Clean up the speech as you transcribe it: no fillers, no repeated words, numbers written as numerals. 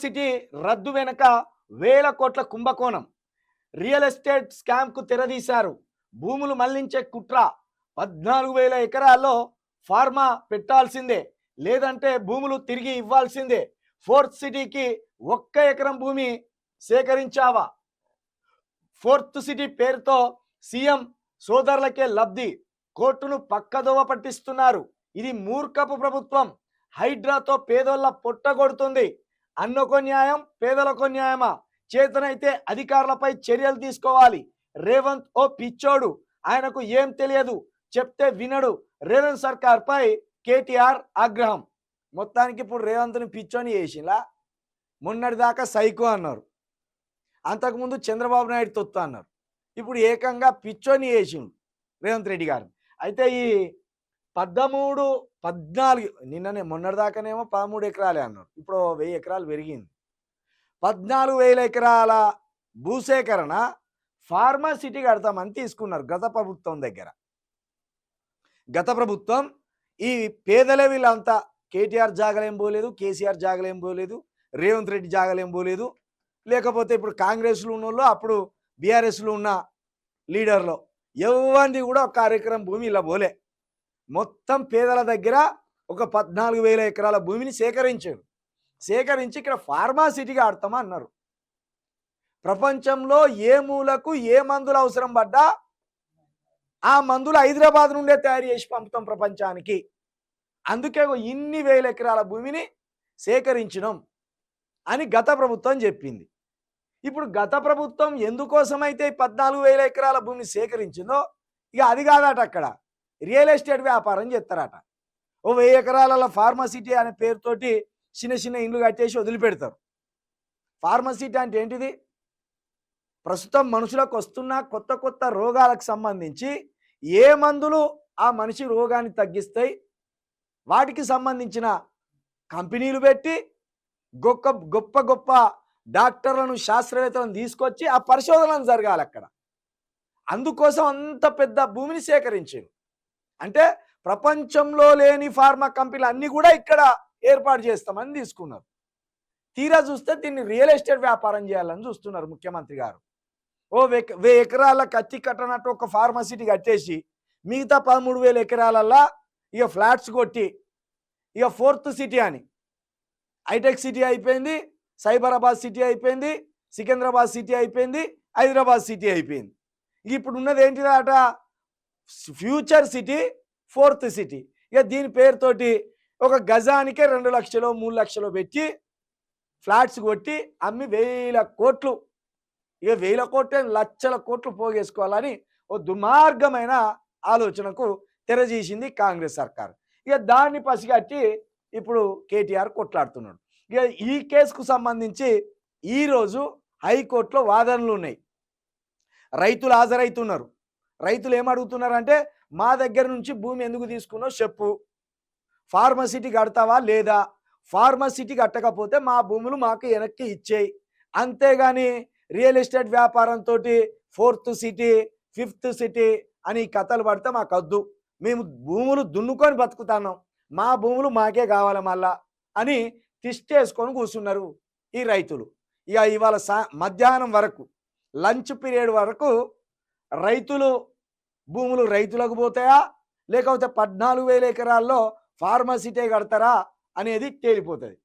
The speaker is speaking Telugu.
సిటీ రద్దు వెనుక వేల కోట్ల కుంభకోణం. రియల్ ఎస్టేట్ స్కామ్కు తెరదీశారు. భూములు మళ్లించే కుట్ర. 14,000 ఎకరాల్లో ఫార్మా పెట్టాల్సిందే, లేదంటే భూములు తిరిగి ఇవ్వాల్సిందే. ఫోర్త్ సిటీకి 1 ఎకరం భూమి సేకరించావా? ఫోర్త్ సిటీ పేరుతో సీఎం సోదరులకే లబ్ధి. కోర్టును పక్కదోవ పట్టిస్తున్నారు. ఇది మూర్ఖపు ప్రభుత్వం. హైడ్రాతో పేదోళ్ళ పొట్టగొడుతుంది. అన్నొక న్యాయం, పేదలకు న్యాయమా? చేతనైతే అధికారులపై చర్యలు తీసుకోవాలి. రేవంత్ ఓ పిచ్చోడు, ఆయనకు ఏం తెలియదు, చెప్తే వినడు. రేవంత్ సర్కార్పై కేటీఆర్ ఆగ్రహం. మొత్తానికి ఇప్పుడు రేవంత్ని పిచ్చోని చేసిలా. మొన్నటిదాకా సైకో అన్నారు, అంతకుముందు చంద్రబాబు నాయుడు తొత్తు అన్నారు, ఇప్పుడు ఏకంగా పిచ్చోని చేసిండు రేవంత్ రెడ్డి గారు. అయితే ఈ 13, 14 నిన్ననే మొన్నటిదాకానేమో 13 ఎకరాలే అన్నారు, ఇప్పుడు 1000 ఎకరాలు పెరిగింది. 14,000 ఎకరాల భూసేకరణ ఫార్మా సిటీ కడతామని తీసుకున్నారు గత ప్రభుత్వం దగ్గర. గత ప్రభుత్వం ఈ పేదలే వీళ్ళంతా కేటీఆర్ జాగలేం పోలేదు, కేసీఆర్ జాగలేం పోలేదు, రేవంత్ రెడ్డి జాగలేం పోలేదు, లేకపోతే ఇప్పుడు కాంగ్రెస్లో ఉన్న వాళ్ళు, అప్పుడు బీఆర్ఎస్లో ఉన్న లీడర్లో ఎవరిది కూడా ఒక కార్యక్రమం భూమి ఇలా పోలే. మొత్తం పేదల దగ్గర ఒక 14,000 ఎకరాల భూమిని సేకరించారు. సేకరించి ఇక్కడ ఫార్మా సిటీగా ఆడతామా అన్నారు. ప్రపంచంలో ఏ మూలకు ఏ మందులు అవసరం పడ్డా ఆ మందులు హైదరాబాద్ నుండే తయారు చేసి పంపుతాం ప్రపంచానికి. అందుకే ఇన్ని వేల ఎకరాల భూమిని సేకరించినాం అని గత ప్రభుత్వం చెప్పింది. ఇప్పుడు గత ప్రభుత్వం ఎందుకోసమైతే 14,000 ఎకరాల భూమిని సేకరించిందో ఇక అది కాదట, అక్కడ రియల్ ఎస్టేట్ వ్యాపారం చేస్తారట. ఓ 1000 ఎకరాల ఫార్మసిటీ అనే పేరుతోటి చిన్న చిన్న ఇండ్లు కట్టేసి వదిలిపెడతారు. ఫార్మసిటీ అంటే ఏంటిది? ప్రస్తుతం మనుషులకు వస్తున్న కొత్త కొత్త రోగాలకు సంబంధించి ఏ మందులు ఆ మనిషి రోగాన్ని తగ్గిస్తాయి, వాటికి సంబంధించిన కంపెనీలు పెట్టి గొప్ప గొప్ప గొప్ప డాక్టర్లను, శాస్త్రవేత్తలను తీసుకొచ్చి ఆ పరిశోధనలు జరగాలి అక్కడ. అందుకోసం అంత పెద్ద భూమిని సేకరించారు. అంటే ప్రపంచంలో లేని ఫార్మా కంపెనీలు అన్నీ కూడా ఇక్కడ ఏర్పాటు చేస్తామని తీసుకున్నారు. తీరా చూస్తే దీన్ని రియల్ ఎస్టేట్ వ్యాపారం చేయాలని చూస్తున్నారు ముఖ్యమంత్రి గారు. ఓ 1000 ఎకరాల కత్తి కట్టనట్టు ఒక ఫార్మసిటీ కట్టేసి మిగతా 13,000 ఎకరాలల్లా ఇక ఫ్లాట్స్ కొట్టి ఇక ఫోర్త్ సిటీ అని హైటెక్ సిటీ అయిపోయింది, సైబరాబాద్ సిటీ అయిపోయింది, సికింద్రాబాద్ సిటీ అయిపోయింది, హైదరాబాద్ సిటీ అయిపోయింది. ఇప్పుడు ఉన్నది ఏంటిదట? Future city, fourth city. ఇక దీని పేరుతోటి ఒక గజానికే 2 లక్షలు 3 లక్షలు పెట్టి ఫ్లాట్స్ కొట్టి అమ్మి 1000 కోట్లు, ఇక 1000 కోట్లు లక్షల కోట్లు పోగేసుకోవాలని ఓ దుర్మార్గమైన ఆలోచనకు తెరజీసింది కాంగ్రెస్ సర్కార్. ఇక దాన్ని పసిగట్టి ఇప్పుడు కేటీఆర్ కొట్లాడుతున్నాడు. ఇక ఈ కేసుకు సంబంధించి ఈరోజు హైకోర్టులో వాదనలు ఉన్నాయి. రైతులు హాజరవుతున్నారు. రైతులు ఏమడుగుతున్నారంటే, మా దగ్గర నుంచి భూమి ఎందుకు తీసుకున్నావు చెప్పు, ఫార్మసిటీ కడతావా లేదా, ఫార్మసిటీ కట్టకపోతే మా భూములు మాకు వెనక్కి ఇచ్చేయి, అంతేగాని రియల్ ఎస్టేట్ వ్యాపారంతో ఫోర్త్ సిటీ, ఫిఫ్త్ సిటీ అని కథలు పడితే మాకు వద్దు, మేము భూములు దున్నుకొని బతుకుతున్నాం, మా భూములు మాకే కావాలి మళ్ళా అని తిష్టేసుకొని కూర్చున్నారు ఈ రైతులు. ఇక ఇవాళ మధ్యాహ్నం వరకు, లంచ్ పీరియడ్ వరకు రైతులు భూములు రైతులకు పోతాయా, లేకపోతే 14,000 ఎకరాల్లో ఫార్మసిటీ కడతారా అనేది తేలిపోతుంది.